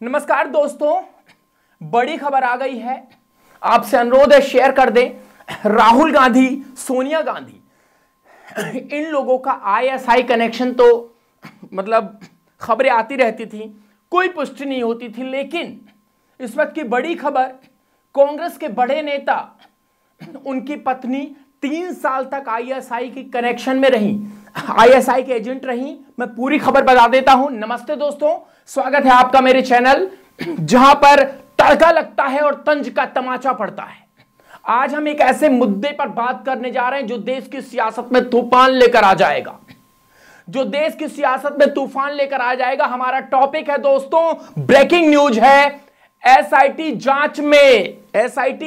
नमस्कार दोस्तों, बड़ी खबर आ गई है। आपसे अनुरोध है शेयर कर दें। राहुल गांधी, सोनिया गांधी, इन लोगों का आईएसआई कनेक्शन तो मतलब खबरें आती रहती थी, कोई पुष्टि नहीं होती थी। लेकिन इस वक्त की बड़ी खबर, कांग्रेस के बड़े नेता, उनकी पत्नी 3 साल तक आईएसआई की कनेक्शन में रही, आईएसआई के एजेंट रही। मैं पूरी खबर बता देता हूं। नमस्ते दोस्तों, स्वागत है आपका मेरे चैनल, जहां पर तड़का लगता है और तंज का तमाचा पड़ता है। आज हम एक ऐसे मुद्दे पर बात करने जा रहे हैं जो देश की सियासत में तूफान लेकर आ जाएगा, जो देश की सियासत में तूफान लेकर आ जाएगा। हमारा टॉपिक है दोस्तों, ब्रेकिंग न्यूज है। एसआईटी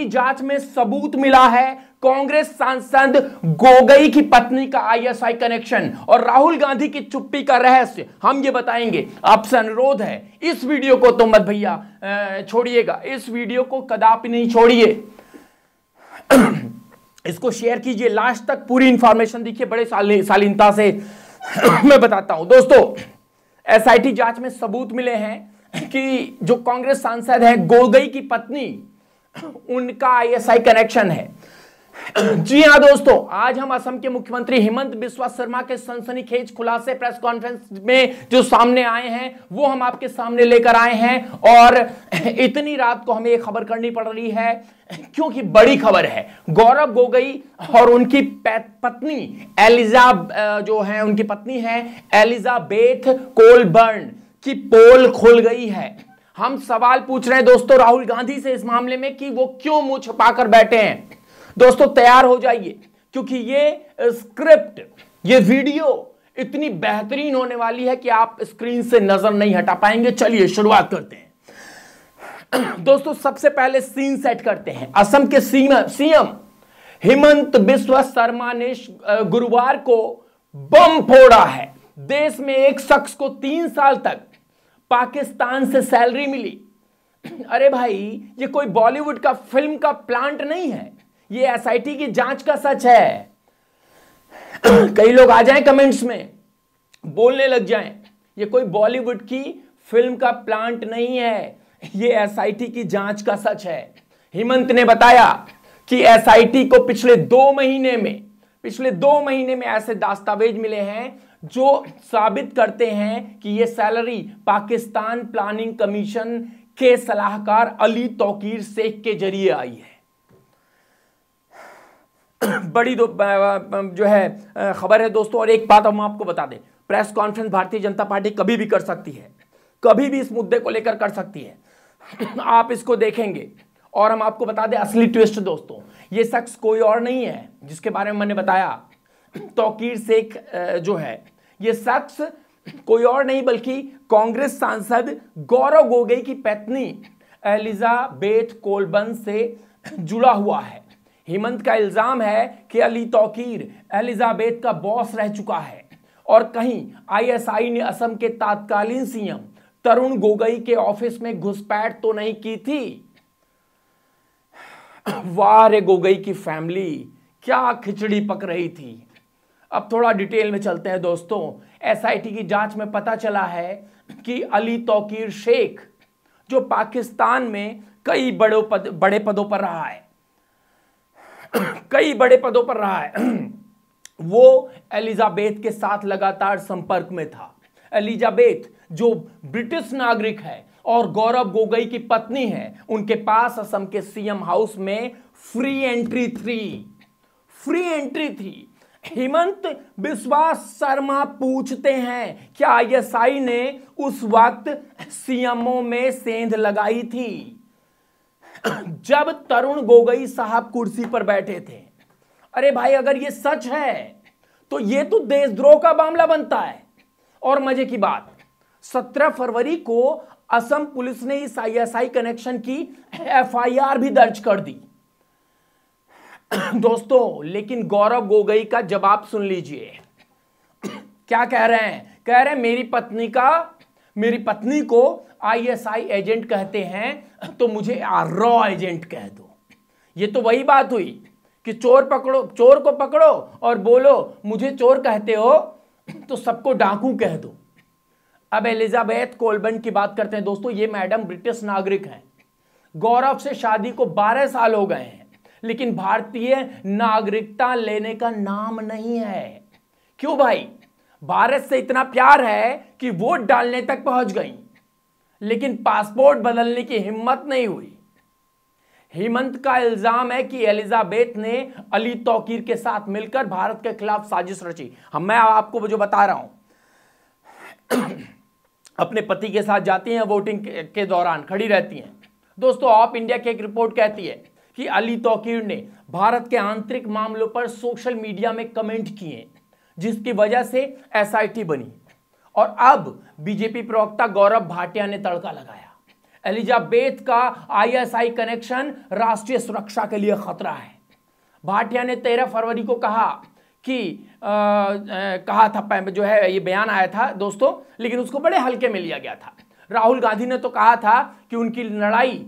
जांच में सबूत मिला है कांग्रेस सांसद गोगई की पत्नी का आईएसआई कनेक्शन और राहुल गांधी की चुप्पी का रहस्य हम ये बताएंगे। आपसे अनुरोध है, इस वीडियो को तो मत भैया छोड़िएगा, इस वीडियो को कदापि नहीं छोड़िए, इसको शेयर कीजिए, लास्ट तक पूरी इंफॉर्मेशन देखिए। बड़े शालीनता से मैं बताता हूं दोस्तों। एसआईटी जांच में सबूत मिले हैं कि जो कांग्रेस सांसद है गोगई की पत्नी, उनका आईएसआई कनेक्शन है। जी हां दोस्तों, आज हम असम के मुख्यमंत्री हेमंत बिस्वा शर्मा के सनसनीखेज खुलासे प्रेस कॉन्फ्रेंस में जो सामने आए हैं वो हम आपके सामने लेकर आए हैं। और इतनी रात को हमें एक खबर करनी पड़ रही है क्योंकि बड़ी खबर है। गौरव गोगई और उनकी पत्नी जो है, उनकी पत्नी है एलिजाबेथ कोलबर्न की पोल खुल गई है। हम सवाल पूछ रहे हैं दोस्तों राहुल गांधी से इस मामले में कि वो क्यों मुंह छुपाकर बैठे हैं। दोस्तों तैयार हो जाइए क्योंकि ये स्क्रिप्ट, ये वीडियो इतनी बेहतरीन होने वाली है कि आप स्क्रीन से नजर नहीं हटा पाएंगे। चलिए शुरुआत करते हैं दोस्तों। सबसे पहले सीन सेट करते हैं। असम के सीएम हेमंत बिस्वा शर्मा ने गुरुवार को बम फोड़ा है। देश में एक शख्स को 3 साल तक पाकिस्तान से सैलरी मिली। अरे भाई, ये कोई बॉलीवुड का फिल्म का प्लांट नहीं है, ये एसआईटी की जांच का सच है। कई लोग आ जाएं कमेंट्स में, बोलने लग जाएं, ये कोई बॉलीवुड की फिल्म का प्लांट नहीं है, ये एसआईटी की जांच का सच है। हेमंत ने बताया कि एसआईटी को पिछले 2 महीने में ऐसे दस्तावेज मिले हैं जो साबित करते हैं कि यह सैलरी पाकिस्तान प्लानिंग कमीशन के सलाहकार अली तौकीर शेख के जरिए आई है। बड़ी जो है खबर है दोस्तों। और एक बात हम आपको बता दें, press conference Bharatiya Janata party कभी भी कर सकती है, कभी भी इस मुद्दे को लेकर कर सकती है। आप इसको देखेंगे और हम आपको बता दें असली ट्विस्ट दोस्तों, ये शख्स कोई और नहीं है जिसके बारे में मैंने बताया, तौकीर शेख जो है, ये शख्स कोई और नहीं बल्कि कांग्रेस सांसद गौरव गोगई की पत्नी एलिजाबेथ कोलबर्न से जुड़ा हुआ है। हेमंत का इल्जाम है कि अली तौकीर एलिजाबेथ का बॉस रह चुका है और कहीं आईएसआई ने असम के तत्कालीन सीएम तरुण गोगई के ऑफिस में घुसपैठ तो नहीं की थी। वाह रे गोगई की फैमिली, क्या खिचड़ी पक रही थी। अब थोड़ा डिटेल में चलते हैं दोस्तों। एसआईटी की जांच में पता चला है कि अली तौकीर शेख, जो पाकिस्तान में कई बड़े पदों पर रहा है, वो एलिजाबेथ के साथ लगातार संपर्क में था। एलिजाबेथ जो ब्रिटिश नागरिक है और गौरव गोगई की पत्नी है, उनके पास असम के सीएम हाउस में फ्री एंट्री थी। हेमंत बिस्वा शर्मा पूछते हैं क्या आईएसआई ने उस वक्त सीएमओ में सेंध लगाई थी जब तरुण गोगई साहब कुर्सी पर बैठे थे। अरे भाई, अगर ये सच है तो ये तो देशद्रोह का मामला बनता है। और मजे की बात, 17 फरवरी को असम पुलिस ने इस आईएसआई कनेक्शन की एफआईआर भी दर्ज कर दी दोस्तों। लेकिन गौरव गोगई का जवाब सुन लीजिए, क्या कह रहे हैं। कह रहे हैं मेरी पत्नी को आईएसआई एजेंट कहते हैं तो मुझे रॉ एजेंट कह दो। ये तो वही बात हुई कि चोर को पकड़ो और बोलो मुझे चोर कहते हो तो सबको डाकू कह दो। अब एलिजाबेथ कोलबर्न की बात करते हैं दोस्तों। ये मैडम ब्रिटिश नागरिक हैं। गौरव से शादी को 12 साल हो गए हैं, लेकिन भारतीय नागरिकता लेने का नाम नहीं है। क्यों भाई? भारत से इतना प्यार है कि वोट डालने तक पहुंच गई, लेकिन पासपोर्ट बदलने की हिम्मत नहीं हुई। हेमंत का इल्जाम है कि एलिजाबेथ ने अली तौकीर के साथ मिलकर भारत के खिलाफ साजिश रची। मैं आपको जो बता रहा हूं, अपने पति के साथ जाती हैं, वोटिंग के दौरान खड़ी रहती हैं। दोस्तों, ऑफ इंडिया की एक रिपोर्ट कहती है कि अली तौकीर ने भारत के आंतरिक मामलों पर सोशल मीडिया में कमेंट किए, जिसकी वजह से एसआईटी बनी। और अब बीजेपी प्रवक्ता गौरव भाटिया ने तड़का लगाया। एलिजाबेथ का आईएसआई कनेक्शन राष्ट्रीय सुरक्षा के लिए खतरा है। भाटिया ने 13 फरवरी को कहा कि कहा था, जो है ये बयान आया था दोस्तों, लेकिन उसको बड़े हल्के में लिया गया था। राहुल गांधी ने तो कहा था कि उनकी लड़ाई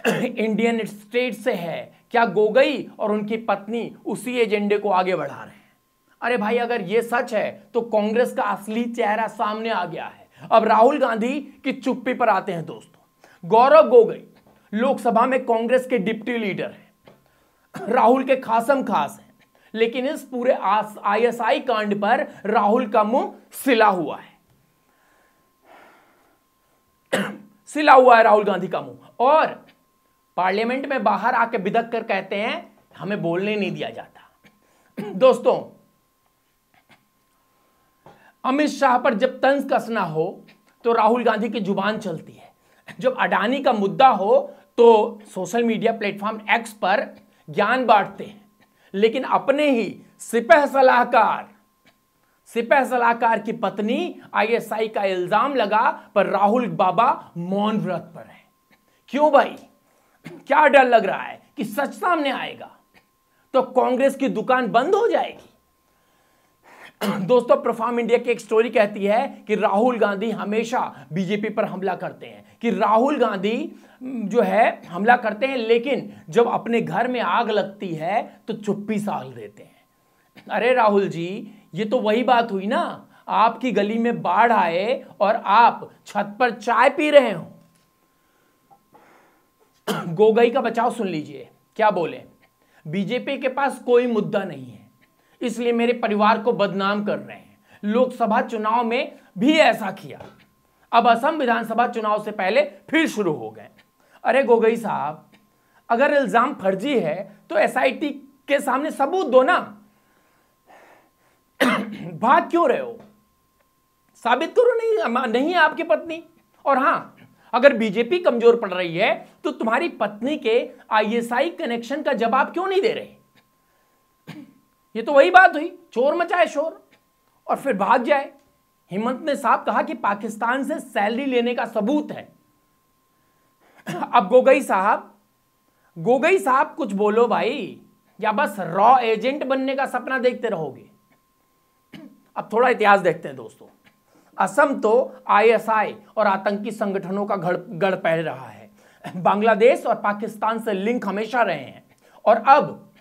इंडियन स्टेट से है। क्या गोगोई और उनकी पत्नी उसी एजेंडे को आगे बढ़ा रहे हैं? अरे भाई, अगर ये सच है तो कांग्रेस का असली चेहरा सामने आ गया है। अब राहुल गांधी की चुप्पी पर आते हैं दोस्तों। गौरव गोगोई लोकसभा में कांग्रेस के डिप्टी लीडर हैं, राहुल के खासम खास हैं, लेकिन इस पूरे आईएसआई कांड पर राहुल का मुंह सिला हुआ है। सिला हुआ है राहुल गांधी का मुंह, और पार्लियामेंट में बाहर आके बिदक कर कहते हैं हमें बोलने नहीं दिया जाता। दोस्तों, अमित शाह पर जब तंज कसना हो तो राहुल गांधी की जुबान चलती है। जब अडानी का मुद्दा हो तो सोशल मीडिया प्लेटफॉर्म एक्स पर ज्ञान बांटते हैं, लेकिन अपने ही सिपह सलाहकार की पत्नी आईएसआई का इल्जाम लगा पर राहुल बाबा मौन व्रत पर है। क्यों भाई? क्या डर लग रहा है कि सच सामने आएगा तो कांग्रेस की दुकान बंद हो जाएगी? दोस्तों, परफॉर्म इंडिया की एक स्टोरी कहती है कि राहुल गांधी हमेशा बीजेपी पर हमला करते हैं, कि राहुल गांधी जो है हमला करते हैं, लेकिन जब अपने घर में आग लगती है तो चुप्पी साध देते हैं। अरे राहुल जी, ये तो वही बात हुई ना, आपकी गली में बाढ़ आए और आप छत पर चाय पी रहे हो। गोगोई का बचाव सुन लीजिए, क्या बोले? बीजेपी के पास कोई मुद्दा नहीं है, इसलिए मेरे परिवार को बदनाम कर रहे हैं। लोकसभा चुनाव में भी ऐसा किया, अब असम विधानसभा चुनाव से पहले फिर शुरू हो गए। अरे गोगोई साहब, अगर इल्जाम फर्जी है तो एसआईटी के सामने सबूत दो ना। भाग क्यों रहे हो? साबित करो नहीं है आपकी पत्नी। और हां, अगर बीजेपी कमजोर पड़ रही है तो तुम्हारी पत्नी के आईएसआई कनेक्शन का जवाब क्यों नहीं दे रहे? ये तो वही बात हुई, चोर मचाए शोर और फिर भाग जाए। हेमंत ने साफ कहा कि पाकिस्तान से सैलरी लेने का सबूत है। अब गोगोई साहब कुछ बोलो भाई, या बस रॉ एजेंट बनने का सपना देखते रहोगे? अब थोड़ा इतिहास देखते हैं दोस्तों। असम तो आईएसआई और आतंकी संगठनों का गढ़ पहन रहा है। बांग्लादेश और पाकिस्तान से लिंक हमेशा रहे हैं, और अब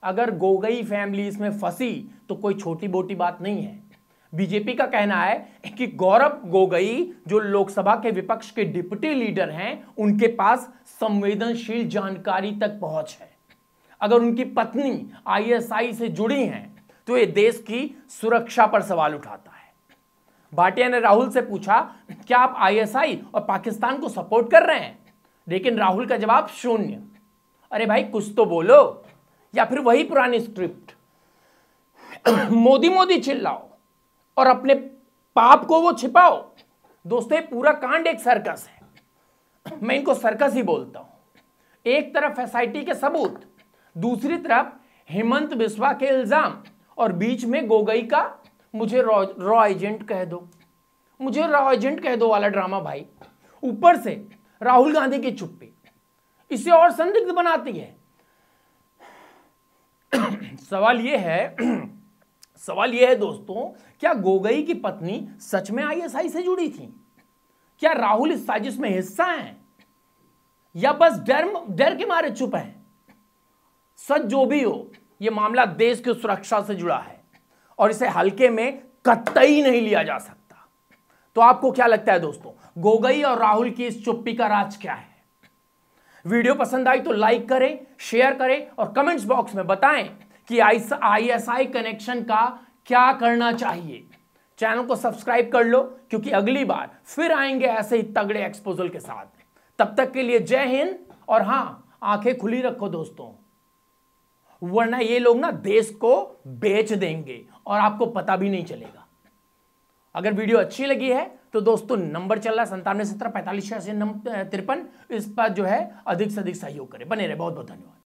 अगर गोगोई फैमिली इसमें फंसी तो कोई छोटी मोटी बात नहीं है। बीजेपी का कहना है कि गौरव गोगोई जो लोकसभा के विपक्ष के डिप्टी लीडर हैं, उनके पास संवेदनशील जानकारी तक पहुंच है। अगर उनकी पत्नी आईएसआई से जुड़ी हैं तो ये देश की सुरक्षा पर सवाल उठाता है। भाटिया ने राहुल से पूछा, क्या आप आईएसआई और पाकिस्तान को सपोर्ट कर रहे हैं? लेकिन राहुल का जवाब शून्य। अरे भाई, कुछ तो बोलो, या फिर वही पुरानी स्क्रिप्ट, मोदी चिल्लाओ और अपने पाप को वो छिपाओ। दोस्तों, पूरा कांड एक सर्कस है। मैं इनको सर्कस ही बोलता हूं। एक तरफ एसआईटी के सबूत, दूसरी तरफ हेमंत बिस्वा के इल्जाम, और बीच में गोगोई का मुझे रॉ एजेंट कह दो वाला ड्रामा भाई। ऊपर से राहुल गांधी की चुप्पी इसे और संदिग्ध बनाती है। सवाल यह है दोस्तों, क्या गोगोई की पत्नी सच में आईएसआई से जुड़ी थी? क्या राहुल इस साजिश में हिस्सा हैं, या बस डर के मारे चुप हैं? सच जो भी हो, यह मामला देश की सुरक्षा से जुड़ा है और इसे हल्के में कतई नहीं लिया जा सकता। तो आपको क्या लगता है दोस्तों, गोगोई और राहुल की इस चुप्पी का राज क्या है? वीडियो पसंद आई तो लाइक करें, शेयर करें और कमेंट्स बॉक्स में बताएं कि ISI कनेक्शन का क्या करना चाहिए। चैनल को सब्सक्राइब कर लो, क्योंकि अगली बार फिर आएंगे ऐसे ही तगड़े एक्सपोजल के साथ। तब तक के लिए जय हिंद। और हां, आंखें खुली रखो दोस्तों, वरना ये लोग ना देश को बेच देंगे और आपको पता भी नहीं चलेगा। अगर वीडियो अच्छी लगी है तो दोस्तों नंबर चल रहा है 97 17 45 86 53, इस पर जो है अधिक से अधिक सहयोग करें। बने रहे। बहुत बहुत धन्यवाद।